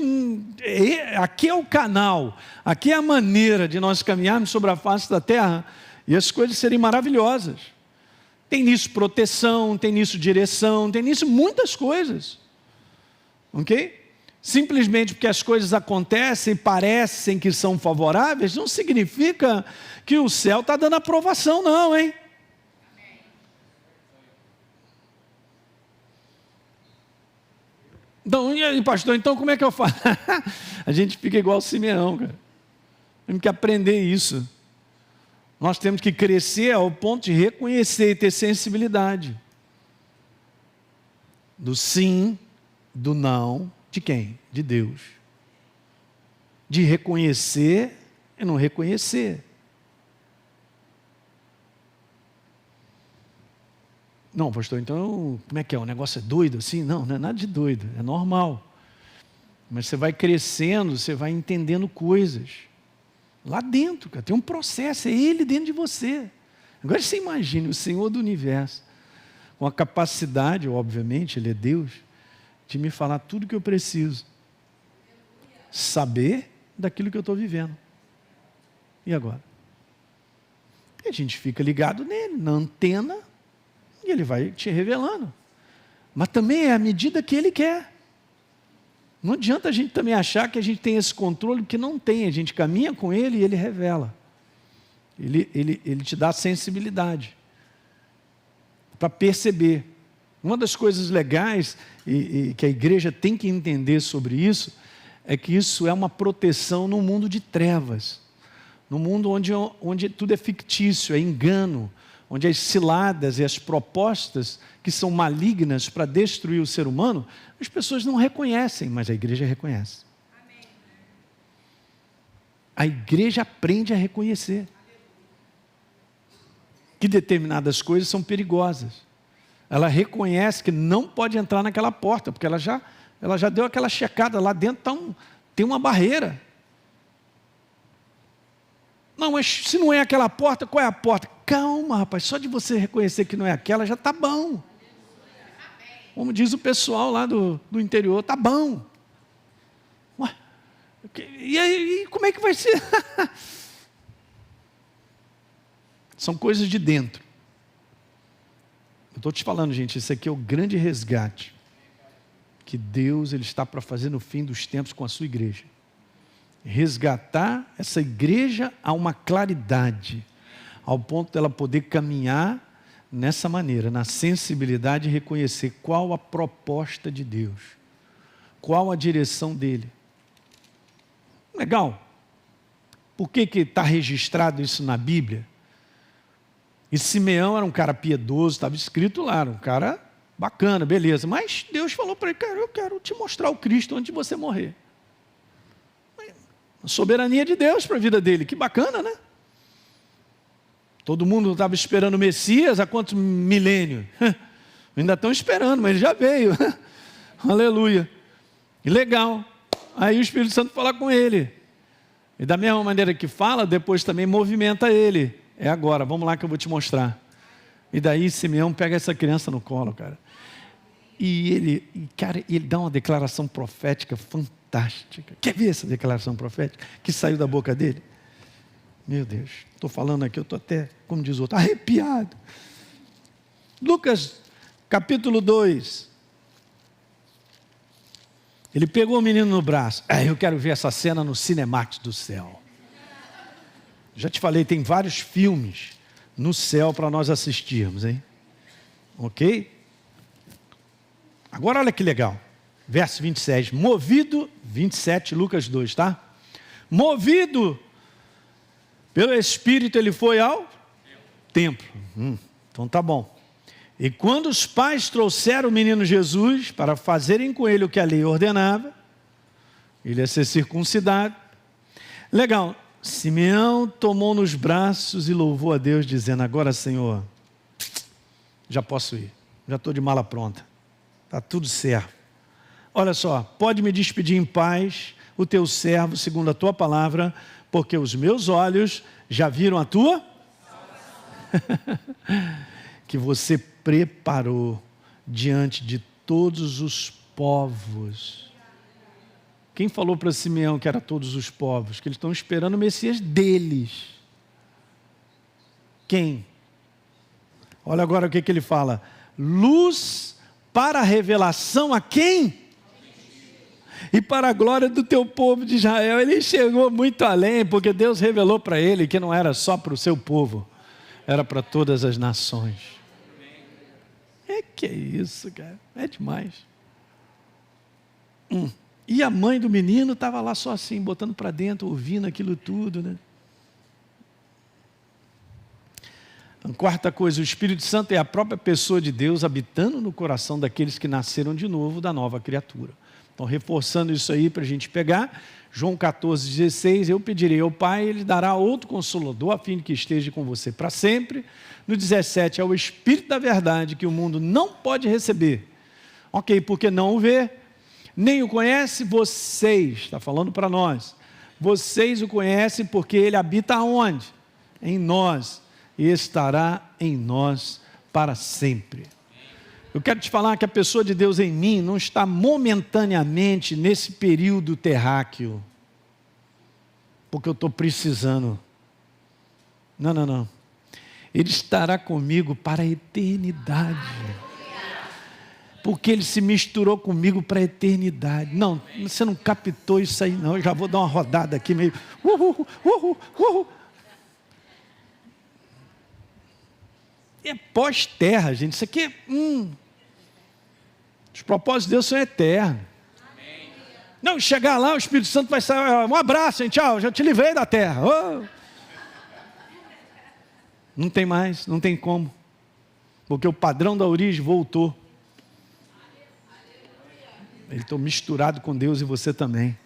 Aqui é o canal, aqui é a maneira de nós caminharmos sobre a face da terra e as coisas serem maravilhosas. Tem nisso proteção, tem nisso direção, tem nisso muitas coisas. Ok? Simplesmente porque as coisas acontecem e parecem que são favoráveis, não significa que o céu está dando aprovação não, hein? Então, e aí, pastor, então como é que eu faço? A gente fica igual o Simeão, cara. Temos que aprender isso. Nós temos que crescer ao ponto de reconhecer e ter sensibilidade. Do sim, do não, de quem? De Deus. De reconhecer e não reconhecer. Não, pastor, então como é que é? O negócio é doido assim? Não, não é nada de doido, é normal. Mas você vai crescendo, você vai entendendo coisas. Lá dentro, cara, tem um processo, é Ele dentro de você. Agora você imagine o Senhor do Universo, com a capacidade, obviamente, Ele é Deus, de me falar tudo o que eu preciso. Saber daquilo que eu estou vivendo. E agora? E a gente fica ligado nele, na antena, e Ele vai te revelando. Mas também é à medida que Ele quer. Não adianta a gente também achar que a gente tem esse controle, porque não tem. A gente caminha com Ele e Ele revela. Ele te dá sensibilidade para perceber. Uma das coisas legais e que a igreja tem que entender sobre isso é que isso é uma proteção no mundo de trevas. No mundo onde tudo é fictício, é engano, onde as ciladas e as propostas que são malignas para destruir o ser humano, as pessoas não reconhecem, mas a igreja reconhece. Amém. A igreja aprende a reconhecer que determinadas coisas são perigosas. Ela reconhece que não pode entrar naquela porta, porque ela já deu aquela checada, lá dentro tem uma barreira. Não, mas se não é aquela porta, qual é a porta? Calma, rapaz, só de você reconhecer que não é aquela, já está bom. Como diz o pessoal lá do interior, está bom. Ué, e aí, como é que vai ser? São coisas de dentro. Eu estou te falando, gente, isso aqui é o grande resgate que Deus ele está para fazer no fim dos tempos com a sua igreja. Resgatar essa igreja a uma claridade, ao ponto dela poder caminhar nessa maneira, na sensibilidade de reconhecer qual a proposta de Deus, qual a direção dele. Legal. Por que está registrado isso na Bíblia? E Simeão era um cara piedoso, estava escrito lá, era um cara bacana, beleza. Mas Deus falou para ele, cara, eu quero te mostrar o Cristo antes de você morrer. A soberania de Deus para a vida dele. Que bacana, né? Todo mundo estava esperando o Messias há quantos milênios? Ainda estão esperando, mas ele já veio. Aleluia. E legal. Aí o Espírito Santo fala com ele. E da mesma maneira que fala, depois também movimenta ele. É agora, vamos lá que eu vou te mostrar. E daí Simeão pega essa criança no colo, cara. E ele dá uma declaração profética fantástica. Quer ver essa declaração profética que saiu da boca dele? Meu Deus, estou falando aqui, eu estou até, como diz o outro, arrepiado. Lucas, capítulo 2. Ele pegou o menino no braço. Eu quero ver essa cena no Cinemax do céu. Já te falei, tem vários filmes no céu para nós assistirmos, hein? Ok? Agora olha que legal. Verso 27. Movido, 27, Lucas 2, tá? Movido pelo Espírito, ele foi ao templo. Então tá bom. E quando os pais trouxeram o menino Jesus para fazerem com ele o que a lei ordenava, ele ia ser circuncidado. Legal. Simeão tomou nos braços e louvou a Deus, dizendo: agora, Senhor, já posso ir. Já estou de mala pronta. Está tudo certo. Olha só, pode me despedir em paz, o teu servo, segundo a tua palavra, porque os meus olhos já viram a tua que você preparou diante de todos os povos. Quem falou para Simeão que era todos os povos? Que eles estão esperando o Messias deles. Quem? Olha agora o que ele fala. Luz para a revelação a quem? E para a glória do teu povo de Israel. Ele chegou muito além, porque Deus revelou para ele que não era só para o seu povo, era para todas as nações. Que é isso, cara? É demais. E a mãe do menino estava lá só assim, botando para dentro, ouvindo aquilo tudo, né? A quarta coisa, o Espírito Santo é a própria pessoa de Deus habitando no coração daqueles que nasceram de novo, da nova criatura. Então, reforçando isso aí para a gente pegar, João 14,16, eu pedirei ao Pai, Ele dará outro Consolador, a fim de que esteja com você para sempre. No 17, é o Espírito da verdade que o mundo não pode receber. Ok, porque não o vê, nem o conhece, vocês, está falando para nós, vocês o conhecem porque Ele habita onde? Em nós, e estará em nós para sempre. Eu quero te falar que a pessoa de Deus em mim não está momentaneamente nesse período terráqueo, porque eu estou precisando. Não. Ele estará comigo para a eternidade. Porque ele se misturou comigo para a eternidade. Não, você não captou isso aí não. Eu já vou dar uma rodada aqui meio. É pós-terra, gente. Isso aqui é. Os propósitos de Deus são eternos. Não, chegar lá, o Espírito Santo vai sair. Um abraço, hein, tchau, já te livrei da terra. Não tem mais, não tem como. Porque o padrão da origem voltou. Ele está misturado com Deus e você também.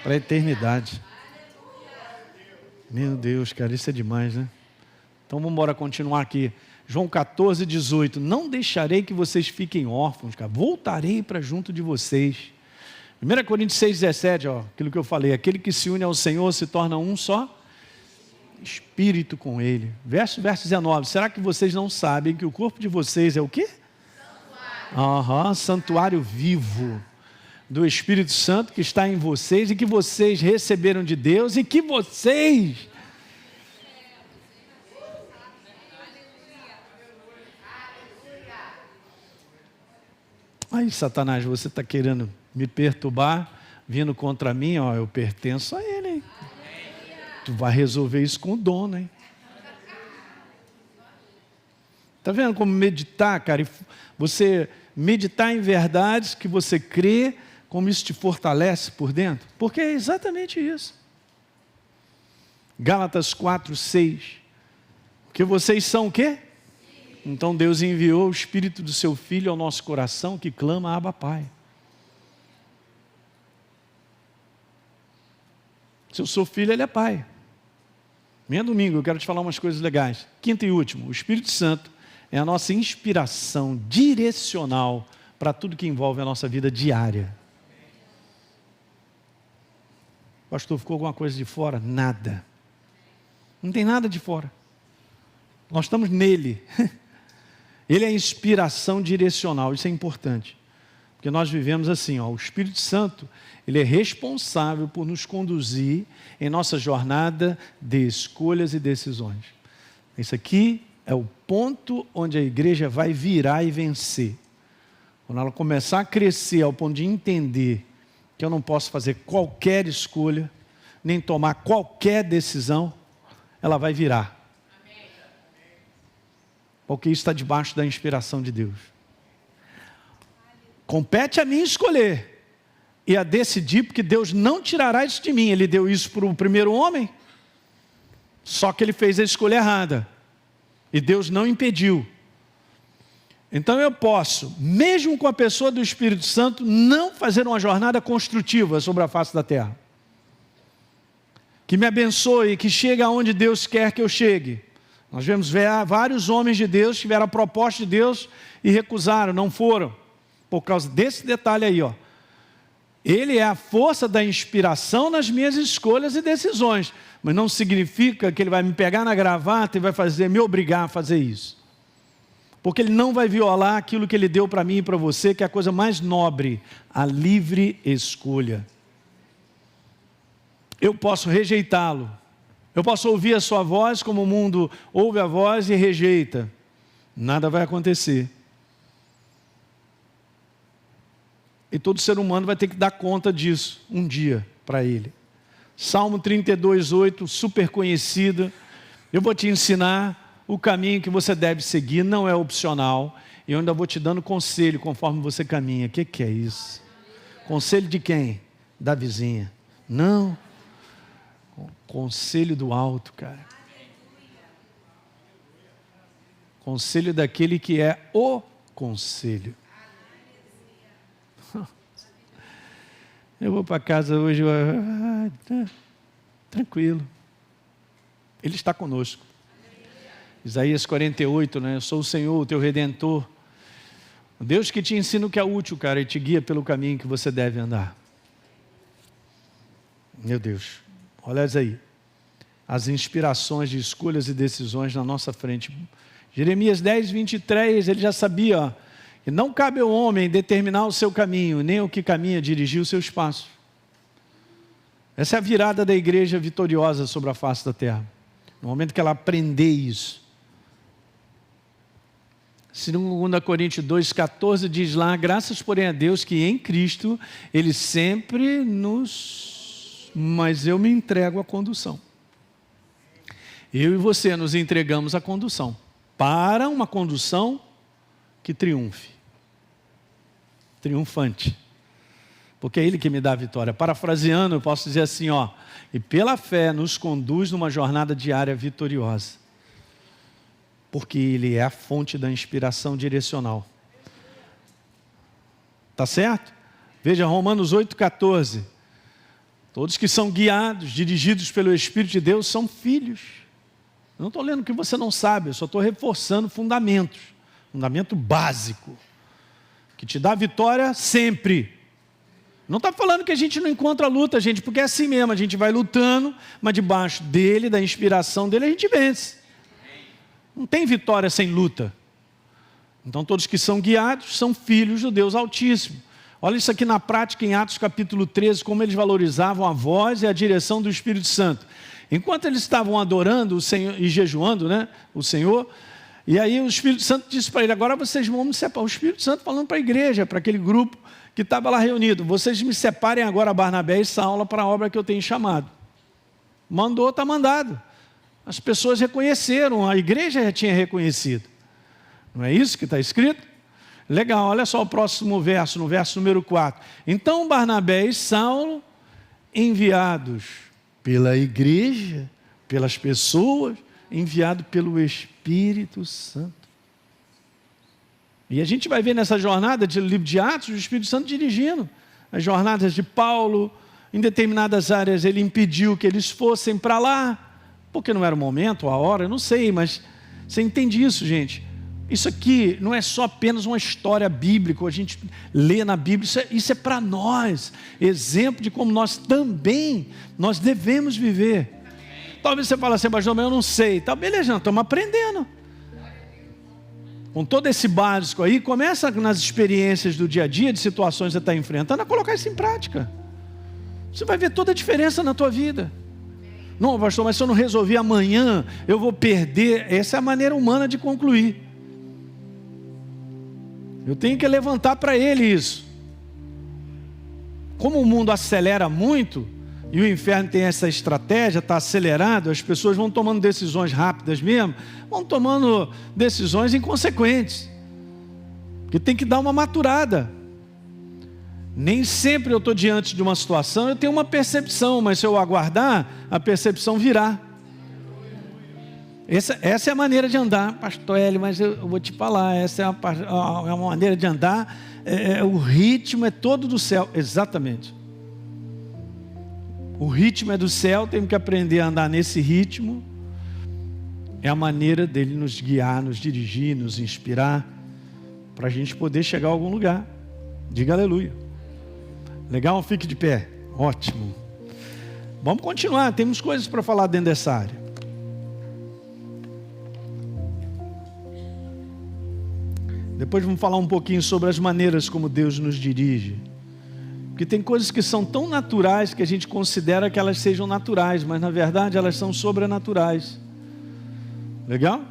Para a eternidade. Meu Deus, cara, isso é demais, né? Então vamos embora continuar aqui. João 14,18. Não deixarei que vocês fiquem órfãos, cara. Voltarei para junto de vocês. 1 Coríntios 6,17, aquilo que eu falei. Aquele que se une ao Senhor se torna um só espírito com Ele. Verso 19. Será que vocês não sabem que o corpo de vocês é o quê? Santuário. Santuário vivo do Espírito Santo que está em vocês e que vocês receberam de Deus e que vocês... Aí, Satanás, você está querendo me perturbar, vindo contra mim, eu pertenço a Ele, hein? Tu vai resolver isso com o dono, hein? Está vendo como meditar, cara? Você meditar em verdades que você crê, como isso te fortalece por dentro? Porque é exatamente isso. Gálatas 4:6. Porque vocês são o quê? Então Deus enviou o Espírito do seu Filho ao nosso coração, que clama, Abba, Pai. Se eu sou filho, ele é pai. Amanhã é domingo, eu quero te falar umas coisas legais. Quinto e último, o Espírito Santo é a nossa inspiração direcional para tudo que envolve a nossa vida diária. Pastor, ficou alguma coisa de fora? Nada. Não tem nada de fora. Nós estamos nele. Ele é a inspiração direcional, isso é importante. Porque nós vivemos assim, o Espírito Santo, ele é responsável por nos conduzir em nossa jornada de escolhas e decisões. Isso aqui é o ponto onde a igreja vai virar e vencer. Quando ela começar a crescer ao ponto de entender que eu não posso fazer qualquer escolha, nem tomar qualquer decisão, ela vai virar. Porque isso está debaixo da inspiração de Deus. Compete a mim escolher e a decidir, porque Deus não tirará isso de mim. Ele deu isso para o primeiro homem, só que ele fez a escolha errada. E Deus não impediu. Então eu posso, mesmo com a pessoa do Espírito Santo, não fazer uma jornada construtiva sobre a face da terra. Que me abençoe, que chegue aonde Deus quer que eu chegue. Nós vemos vários homens de Deus que tiveram a proposta de Deus e recusaram, não foram. Por causa desse detalhe aí, Ele é a força da inspiração nas minhas escolhas e decisões. Mas não significa que Ele vai me pegar na gravata e vai me obrigar a fazer isso. Porque Ele não vai violar aquilo que Ele deu para mim e para você, que é a coisa mais nobre, a livre escolha. Eu posso rejeitá-lo. Eu posso ouvir a sua voz como o mundo ouve a voz e rejeita. Nada vai acontecer. E todo ser humano vai ter que dar conta disso um dia para ele. Salmo 32:8, super conhecido. Eu vou te ensinar o caminho que você deve seguir, não é opcional. E eu ainda vou te dando conselho conforme você caminha. O que é isso? Conselho de quem? Da vizinha. Não. Conselho do alto, cara. Conselho daquele que é o conselho. Eu vou para casa hoje, tranquilo. Ele está conosco. Isaías 48, né? Eu sou o Senhor, o teu Redentor. O Deus que te ensina o que é útil, cara, e te guia pelo caminho que você deve andar. Meu Deus, olha isso aí. As inspirações de escolhas e decisões na nossa frente. Jeremias 10:23, ele já sabia, que não cabe ao homem determinar o seu caminho, nem o que caminha dirigir os seus passos. Essa é a virada da igreja vitoriosa sobre a face da terra. No momento que ela aprender isso. 2 Coríntios 2,14 diz lá: graças porém a Deus que em Cristo Ele sempre mas eu me entrego à condução. Eu e você nos entregamos à condução, para uma condução que triunfe. Triunfante. Porque é Ele que me dá a vitória. Parafraseando, eu posso dizer assim, e pela fé nos conduz numa jornada diária vitoriosa. Porque Ele é a fonte da inspiração direcional. Tá certo? Veja Romanos 8,14. Todos que são guiados, dirigidos pelo Espírito de Deus, são filhos. Eu não estou lendo o que você não sabe, eu só estou reforçando fundamentos. Fundamento básico. Que te dá vitória sempre. Não está falando que a gente não encontra luta, gente, porque é assim mesmo, a gente vai lutando, mas debaixo dele, da inspiração dele, a gente vence. Não tem vitória sem luta. Então todos que são guiados são filhos do Deus Altíssimo. Olha isso aqui na prática em Atos capítulo 13, como eles valorizavam a voz e a direção do Espírito Santo. Enquanto eles estavam adorando o Senhor e jejuando, o Senhor, e aí o Espírito Santo disse para ele: agora vocês vão me separar. O Espírito Santo falando para a igreja, para aquele grupo que estava lá reunido: vocês me separem agora Barnabé e Saulo para a obra que eu tenho chamado. Mandou, está mandado. As pessoas reconheceram, a igreja já tinha reconhecido. Não é isso que está escrito? Legal, olha só o próximo verso, no verso número 4. Então Barnabé e Saulo, enviados pela igreja, pelas pessoas, enviado pelo Espírito Santo. E a gente vai ver nessa jornada de livro de Atos, o Espírito Santo dirigindo as jornadas de Paulo, Em determinadas áreas Ele impediu que eles fossem para lá, porque não era o momento, a hora, eu não sei, mas você entende isso, gente? Isso aqui não é só apenas uma história bíblica, a gente lê na Bíblia, isso é para nós, exemplo de como nós devemos viver. Talvez você fale assim, pastor, mas eu não sei. Tá, beleza, nós estamos aprendendo. Com todo esse básico aí, começa nas experiências do dia a dia, de situações que você está enfrentando, a colocar isso em prática. Você vai ver toda a diferença na tua vida. Não, pastor, mas se eu não resolver amanhã, eu vou perder. Essa é a maneira humana de concluir. Eu tenho que levantar para ele isso. Como o mundo acelera muito, e o inferno tem essa estratégia, está acelerado, as pessoas vão tomando decisões rápidas mesmo, vão tomando decisões inconsequentes, porque tem que dar uma maturada. Nem sempre eu estou diante de uma situação, eu tenho uma percepção, mas se eu aguardar, a percepção virá. Essa é a maneira de andar, pastor Hélio, mas eu vou te falar, essa é uma maneira de andar, o ritmo é todo do céu, exatamente. O ritmo é do céu, temos que aprender a andar nesse ritmo, é a maneira dele nos guiar, nos dirigir, nos inspirar, para a gente poder chegar a algum lugar. Diga aleluia. Legal? Fique de pé, ótimo. Vamos continuar, temos coisas para falar dentro dessa área. Depois vamos falar um pouquinho sobre as maneiras como Deus nos dirige. Porque tem coisas que são tão naturais que a gente considera que elas sejam naturais, mas na verdade elas são sobrenaturais. Legal?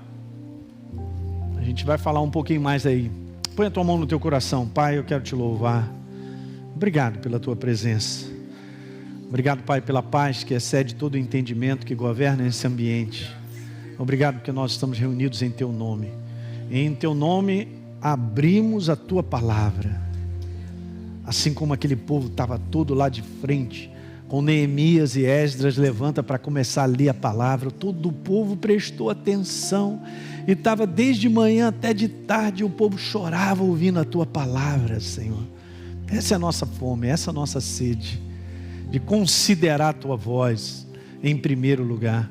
A gente vai falar um pouquinho mais aí. Põe a tua mão no teu coração. Pai, eu quero te louvar. Obrigado pela tua presença. Obrigado, Pai, pela paz que excede todo o entendimento que governa esse ambiente. Obrigado porque nós estamos reunidos em teu nome. Em teu nome abrimos a tua palavra, assim como aquele povo estava todo lá de frente, com Neemias e Esdras, levanta para começar a ler a palavra, todo o povo prestou atenção, e estava desde manhã até de tarde, o povo chorava ouvindo a tua palavra, Senhor. Essa é a nossa fome, essa é a nossa sede, de considerar a tua voz em primeiro lugar.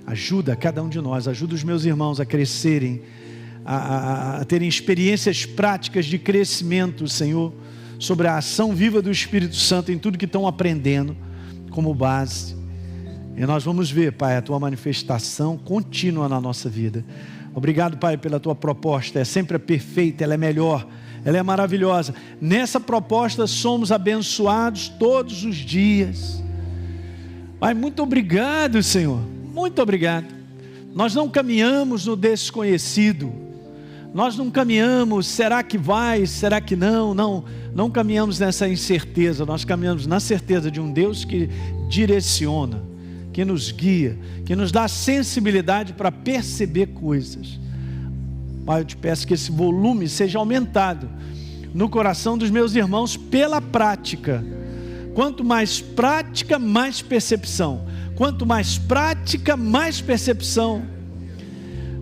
Ajuda cada um de nós, ajuda os meus irmãos a crescerem, a terem experiências práticas de crescimento, Senhor, sobre a ação viva do Espírito Santo em tudo que estão aprendendo como base. E nós vamos ver, Pai, a tua manifestação contínua na nossa vida. Obrigado, Pai, pela tua proposta, é sempre perfeita, ela é melhor, ela é maravilhosa. Nessa proposta somos abençoados todos os dias. Pai, muito obrigado, Senhor, muito obrigado. Nós não caminhamos no desconhecido. Nós não caminhamos, será que vai, será que não? Não caminhamos nessa incerteza, nós caminhamos na certeza de um Deus que direciona, que nos guia, que nos dá sensibilidade para perceber coisas. Pai, eu te peço que esse volume seja aumentado no coração dos meus irmãos pela prática. Quanto mais prática, mais percepção. Quanto mais prática, mais percepção.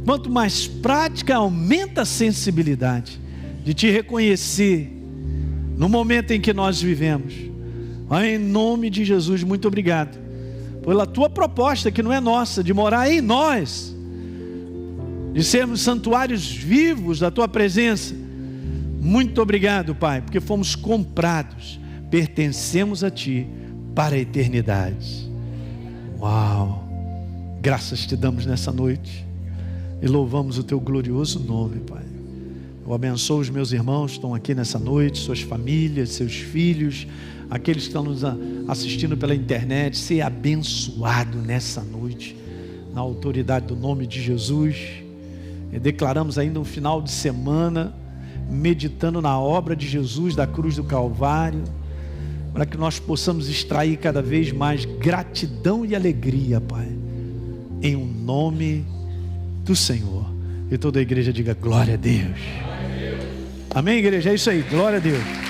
Quanto mais prática, aumenta a sensibilidade de te reconhecer no momento em que nós vivemos. Em nome de Jesus, muito obrigado pela tua proposta, que não é nossa, de morar em nós, de sermos santuários vivos da tua presença. Muito obrigado, Pai, porque fomos comprados, pertencemos a ti para a eternidade. Uau! Graças te damos nessa noite e louvamos o teu glorioso nome, Pai. Eu abençoo os meus irmãos que estão aqui nessa noite, suas famílias, seus filhos, aqueles que estão nos assistindo pela internet. Ser abençoado nessa noite, na autoridade do nome de Jesus. E declaramos ainda um final de semana, meditando na obra de Jesus da cruz do Calvário, para que nós possamos extrair cada vez mais gratidão e alegria, Pai, em um nome do Senhor. E toda a igreja diga glória a Deus. Amém, igreja? É isso aí, glória a Deus.